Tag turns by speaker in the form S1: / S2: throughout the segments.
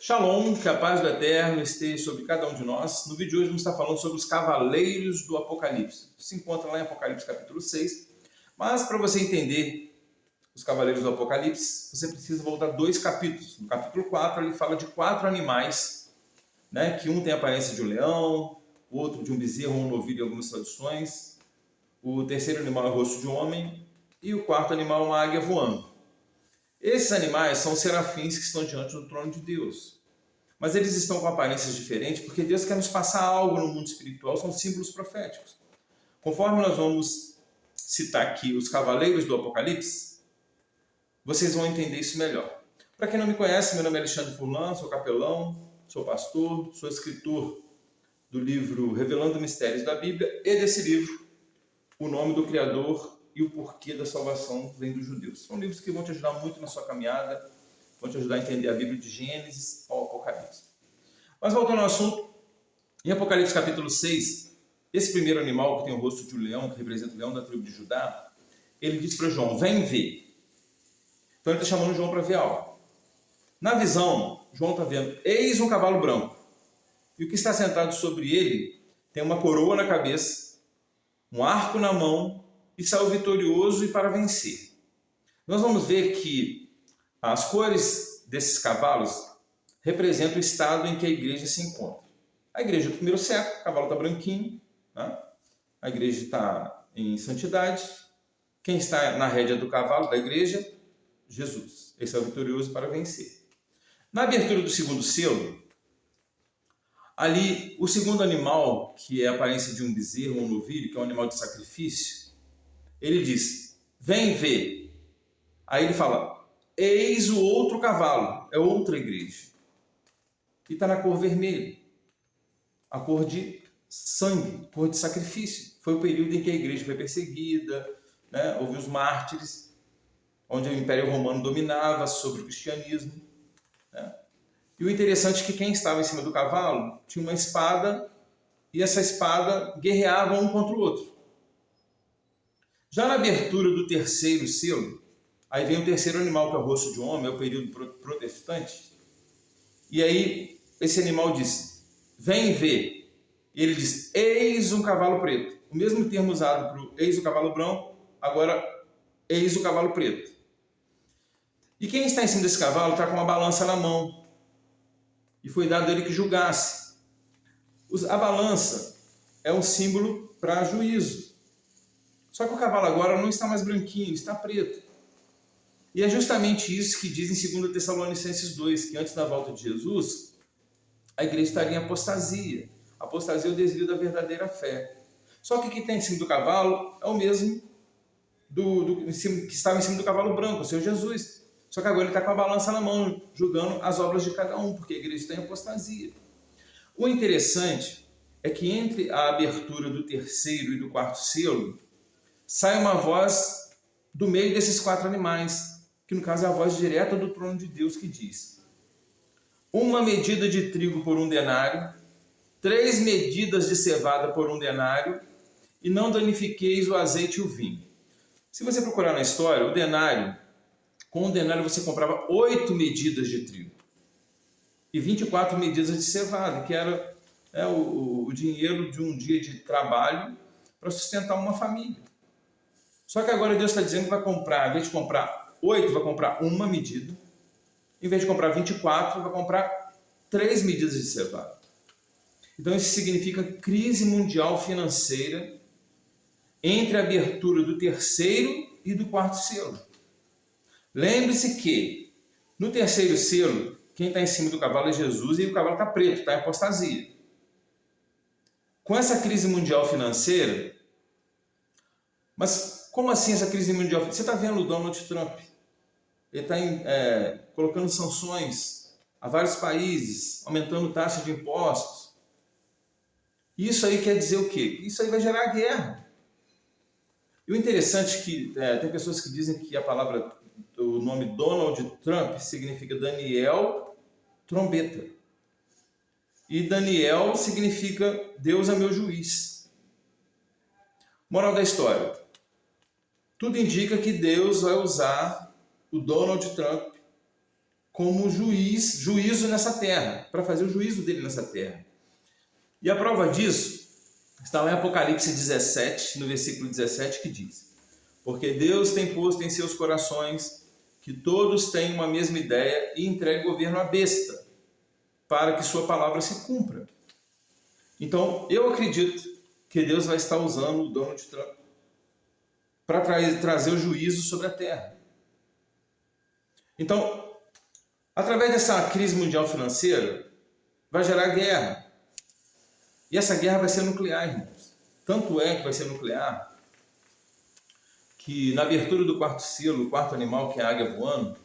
S1: Shalom, que a paz do Eterno esteja sobre cada um de nós. No vídeo de hoje vamos estar falando sobre os cavaleiros do Apocalipse. Isso se encontra lá em Apocalipse capítulo 6. Mas para você entender os cavaleiros do Apocalipse, você precisa voltar 2 capítulos. No capítulo 4 ele fala de 4 animais, né, que um tem a aparência de um leão, o outro de um bezerro ou um novilho em algumas traduções. O terceiro animal é o rosto de um homem e o quarto animal é uma águia voando. Esses animais são serafins que estão diante do trono de Deus. Mas eles estão com aparências diferentes porque Deus quer nos passar algo no mundo espiritual, são símbolos proféticos. Conforme nós vamos citar aqui os cavaleiros do Apocalipse, vocês vão entender isso melhor. Para quem não me conhece, meu nome é Alexandre Furlan, sou capelão, sou pastor, sou escritor do livro Revelando Mistérios da Bíblia e desse livro, O Nome do Criador e o Porquê da Salvação Vem dos Judeus. São livros que vão te ajudar muito na sua caminhada, vão te ajudar a entender a Bíblia de Gênesis ao Apocalipse. Mas voltando ao assunto, em Apocalipse capítulo 6, esse primeiro animal que tem o rosto de um leão, que representa o leão da tribo de Judá, ele diz para João, vem ver. Então ele está chamando João para ver algo. Na visão, João está vendo, eis um cavalo branco. E o que está sentado sobre ele tem uma coroa na cabeça, um arco na mão e saiu vitorioso e para vencer. Nós vamos ver que as cores desses cavalos representam o estado em que a igreja se encontra. A igreja do primeiro século, o cavalo está branquinho, né? A igreja está em santidade. Quem está na rédea do cavalo da igreja? Jesus. Esse é o vitorioso para vencer. Na abertura do segundo selo, ali, o segundo animal, que é a aparência de um bezerro ou um novilho, que é um animal de sacrifício, ele diz, vem ver. Aí ele fala, eis o outro cavalo, é outra igreja. E está na cor vermelha, a cor de sangue, cor de sacrifício. Foi o período em que a igreja foi perseguida, né? Houve os mártires, onde o Império Romano dominava sobre o cristianismo, né? E o interessante é que quem estava em cima do cavalo tinha uma espada e essa espada guerreava um contra o outro. Já na abertura do terceiro selo, aí vem o terceiro animal, que é o rosto de um homem, é o período protestante. E aí esse animal diz, vem ver. E ele diz, eis um cavalo preto. O mesmo termo usado para o eis o cavalo branco, agora eis o cavalo preto. E quem está em cima desse cavalo está com uma balança na mão. E foi dado a ele que julgasse. A balança é um símbolo para juízo. Só que o cavalo agora não está mais branquinho, está preto. E é justamente isso que diz em 2 Tessalonicenses 2, que antes da volta de Jesus, a igreja estaria em apostasia. Apostasia é o desvio da verdadeira fé. Só que o que tem em cima do cavalo é o mesmo que estava em cima do cavalo branco, o Senhor Jesus. Só que agora ele está com a balança na mão, julgando as obras de cada um, porque a igreja está em apostasia. O interessante é que entre a abertura do terceiro e do quarto selo, sai uma voz do meio desses 4 animais, que no caso é a voz direta do trono de Deus, que diz, uma medida de trigo por 1 denário, 3 medidas de cevada por 1 denário, e não danifiqueis o azeite e o vinho. Se você procurar na história, o denário, com 1 denário você comprava 8 medidas de trigo e 24 medidas de cevada, que era o dinheiro de um dia de trabalho para sustentar uma família. Só que agora Deus está dizendo que vai comprar, em vez de comprar 8, vai comprar 1 medida, em vez de comprar 24, vai comprar 3 medidas de cevada. Então isso significa crise mundial financeira entre a abertura do terceiro e do quarto selo. Lembre-se que no terceiro selo, quem está em cima do cavalo é Jesus e o cavalo está preto, está em apostasia. Com essa crise mundial financeira, mas como assim essa crise mundial financeira? Você está vendo o Donald Trump? Ele está colocando sanções a vários países, aumentando taxa de impostos. Isso aí quer dizer o quê? Isso aí vai gerar guerra. E o interessante é que tem pessoas que dizem que o nome Donald Trump significa Daniel trombeta. E Daniel significa Deus é meu juiz. Moral da história. Tudo indica que Deus vai usar o Donald Trump como juízo nessa terra, para fazer o juízo dele nessa terra. E a prova disso está lá em Apocalipse 17, no versículo 17, que diz: porque Deus tem posto em seus corações que todos tenham uma mesma ideia e entregue o governo à besta, para que sua palavra se cumpra. Então, eu acredito que Deus vai estar usando o Donald Trump para trazer o juízo sobre a terra. Então, através dessa crise mundial financeira, vai gerar guerra. E essa guerra vai ser nuclear, irmãos. Tanto é que vai ser nuclear, que na abertura do quarto selo, o quarto animal, que é a águia voando,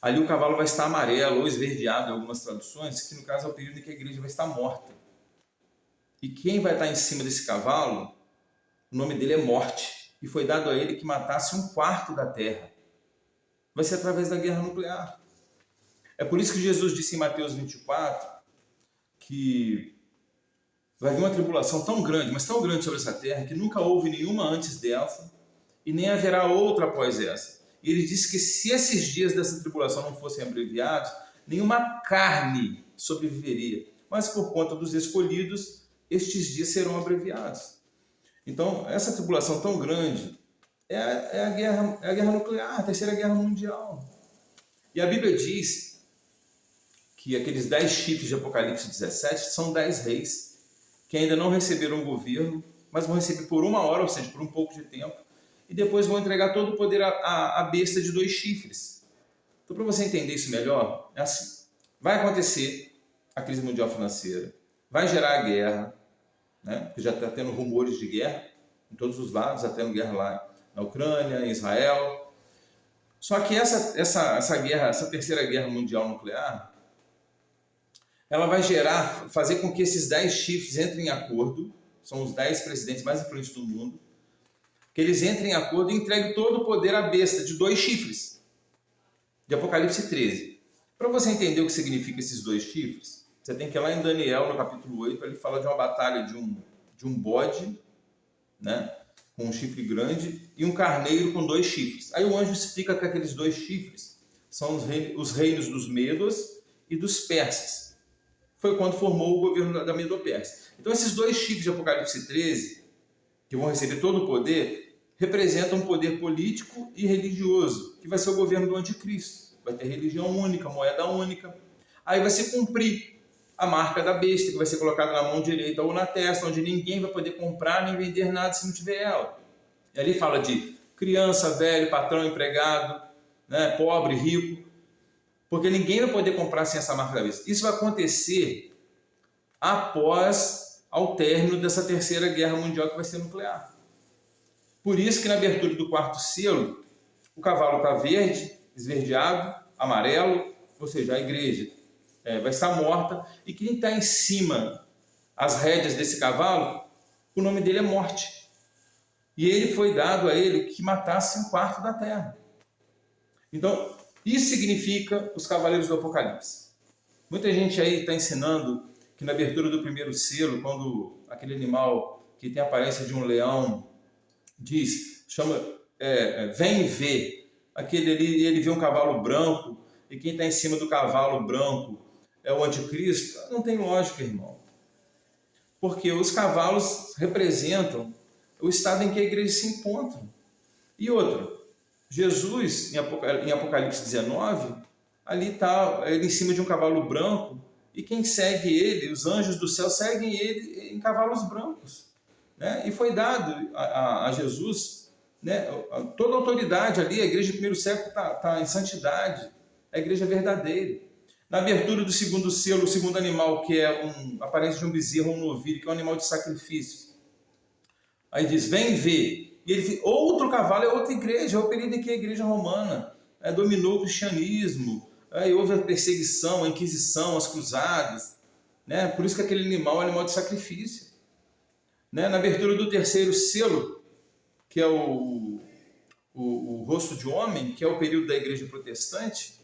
S1: ali o cavalo vai estar amarelo ou esverdeado em algumas traduções, que no caso é o período em que a igreja vai estar morta. E quem vai estar em cima desse cavalo, o nome dele é Morte. E foi dado a ele que matasse 1/4 da terra. Vai ser através da guerra nuclear. É por isso que Jesus disse em Mateus 24 que vai vir uma tribulação tão grande, mas tão grande sobre essa terra, que nunca houve nenhuma antes dessa e nem haverá outra após essa. E ele disse que se esses dias dessa tribulação não fossem abreviados, nenhuma carne sobreviveria. Mas por conta dos escolhidos, estes dias serão abreviados. Então, essa tribulação tão grande é a guerra nuclear, a terceira guerra mundial. E a Bíblia diz que aqueles 10 chifres de Apocalipse 17 são 10 reis que ainda não receberam o governo, mas vão receber por 1 hora, ou seja, por um pouco de tempo, e depois vão entregar todo o poder à besta de 2 chifres. Então, para você entender isso melhor, é assim: vai acontecer a crise mundial financeira, vai gerar a guerra, né? Porque já está tendo rumores de guerra em todos os lados, está tendo guerra lá na Ucrânia, em Israel. Só que essa guerra, essa terceira guerra mundial nuclear, ela vai fazer com que esses 10 chifres entrem em acordo, são os 10 presidentes mais influentes do mundo, que eles entrem em acordo e entreguem todo o poder à besta de 2 chifres, de Apocalipse 13. Para você entender o que significa esses 2 chifres, você tem que ir lá em Daniel, no capítulo 8, ele fala de uma batalha de um bode, né, com um chifre grande, e um carneiro com 2 chifres. Aí o anjo explica que aqueles 2 chifres são os reinos dos Medos e dos Persas. Foi quando formou o governo da Medo-Pérsia. Então esses 2 chifres de Apocalipse 13, que vão receber todo o poder, representam um poder político e religioso, que vai ser o governo do anticristo. Vai ter religião única, moeda única. Aí vai se cumprir a marca da besta, que vai ser colocada na mão direita ou na testa, onde ninguém vai poder comprar nem vender nada se não tiver ela. E ali fala de criança, velho, patrão, empregado, né, pobre, rico, porque ninguém vai poder comprar sem essa marca da besta. Isso vai acontecer ao término dessa terceira guerra mundial, que vai ser nuclear. Por isso que na abertura do quarto selo, o cavalo está verde, esverdeado, amarelo, ou seja, a igreja vai estar morta, e quem está em cima, as rédeas desse cavalo, o nome dele é Morte. E ele foi dado a ele que matasse 1/4 da terra. Então, isso significa os cavaleiros do Apocalipse. Muita gente aí está ensinando que na abertura do primeiro selo, quando aquele animal que tem a aparência de um leão vem ver, aquele ali, ele vê um cavalo branco, e quem está em cima do cavalo branco é o anticristo. Não tem lógica, irmão. Porque os cavalos representam o estado em que a igreja se encontra. E outra, Jesus, em Apocalipse 19, ali está ele em cima de um cavalo branco, e quem segue ele, os anjos do céu seguem ele em cavalos brancos, né? E foi dado a Jesus, né, toda a autoridade ali. A igreja do primeiro século está em santidade, a igreja verdadeira. Na abertura do segundo selo, o segundo animal, que é a aparência de um bezerro, um novilho, que é um animal de sacrifício. Aí diz: vem ver. E ele diz: outro cavalo é outra igreja, é o período em que a igreja romana dominou o cristianismo, aí houve a perseguição, a inquisição, as cruzadas, né? Por isso que aquele animal é um animal de sacrifício. Né? Na abertura do terceiro selo, que é o rosto de homem, que é o período da igreja protestante,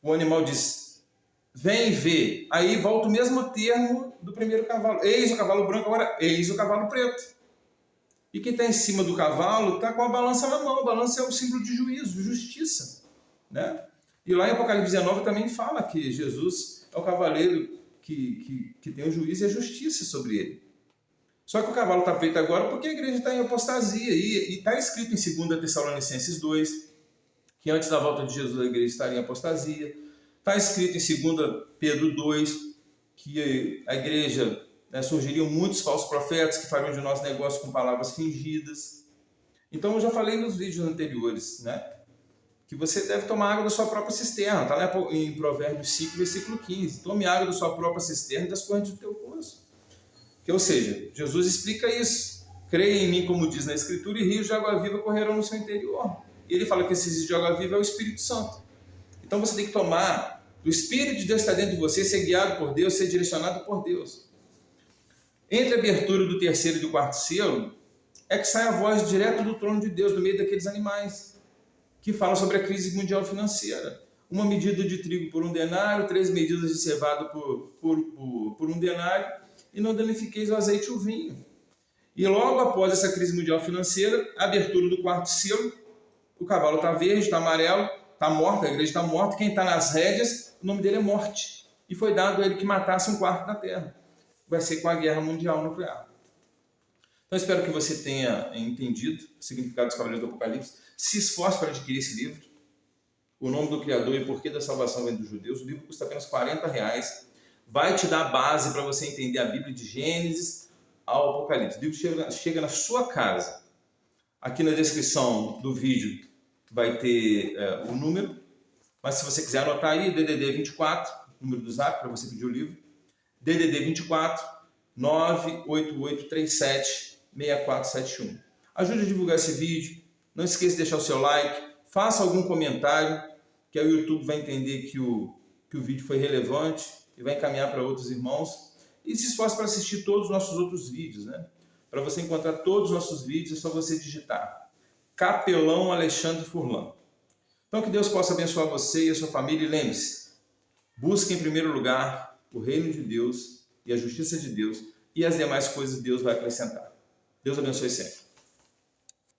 S1: o animal diz: vem ver. Aí volta o mesmo termo do primeiro cavalo. Eis o cavalo branco, agora eis o cavalo preto. E quem está em cima do cavalo está com a balança na mão. A balança é um símbolo de juízo, de justiça, né? E lá em Apocalipse 19 também fala que Jesus é o cavaleiro que tem o juízo e a justiça sobre ele. Só que o cavalo está preto agora porque a igreja está em apostasia. E está escrito em 2 Tessalonicenses 2, que antes da volta de Jesus a igreja estaria em apostasia. Está escrito em 2 Pedro 2, que a igreja, surgiriam muitos falsos profetas que fariam de nós negócios com palavras fingidas. Então eu já falei nos vídeos anteriores, que você deve tomar água da sua própria cisterna. Está lá em Provérbios 5, versículo 15. Tome água da sua própria cisterna e das correntes do teu poço. Ou seja, Jesus explica isso. Creia em mim, como diz na Escritura, e rios de água viva correrão no seu interior. E ele fala que esse rio de água viva é o Espírito Santo. Então você tem que tomar, o Espírito de Deus está dentro de você, ser guiado por Deus, ser direcionado por Deus. Entre a abertura do terceiro e do quarto selo, é que sai a voz direto do trono de Deus, no meio daqueles animais, que falam sobre a crise mundial financeira. 1 medida de trigo por 1 denário, 3 medidas de cevada por 1 denário, e não danifiqueis o azeite e o vinho. E logo após essa crise mundial financeira, a abertura do quarto selo, o cavalo está verde, está amarelo, está morto, a igreja está morta, quem está nas rédeas, o nome dele é morte. E foi dado a ele que matasse 1/4 da terra. Vai ser com a guerra mundial nuclear. Então espero que você tenha entendido o significado dos Cavaleiros do Apocalipse. Se esforce para adquirir esse livro. O nome do Criador e o porquê da salvação vem dos judeus. O livro custa apenas R$40. Vai te dar base para você entender a Bíblia de Gênesis ao Apocalipse. O livro chega na sua casa. Aqui na descrição do vídeo vai ter o número, mas se você quiser anotar aí, DDD 24, número do Zap para você pedir o livro, DDD 24 98837 6471. Ajude a divulgar esse vídeo, não esqueça de deixar o seu like, faça algum comentário, que aí o YouTube vai entender que o vídeo foi relevante e vai encaminhar para outros irmãos. E se esforce para assistir todos os nossos outros vídeos, Para você encontrar todos os nossos vídeos, é só você digitar Capelão Alexandre Furlan. Então que Deus possa abençoar você e a sua família. E lembre-se, busque em primeiro lugar o reino de Deus e a justiça de Deus, e as demais coisas Deus vai acrescentar. Deus abençoe sempre.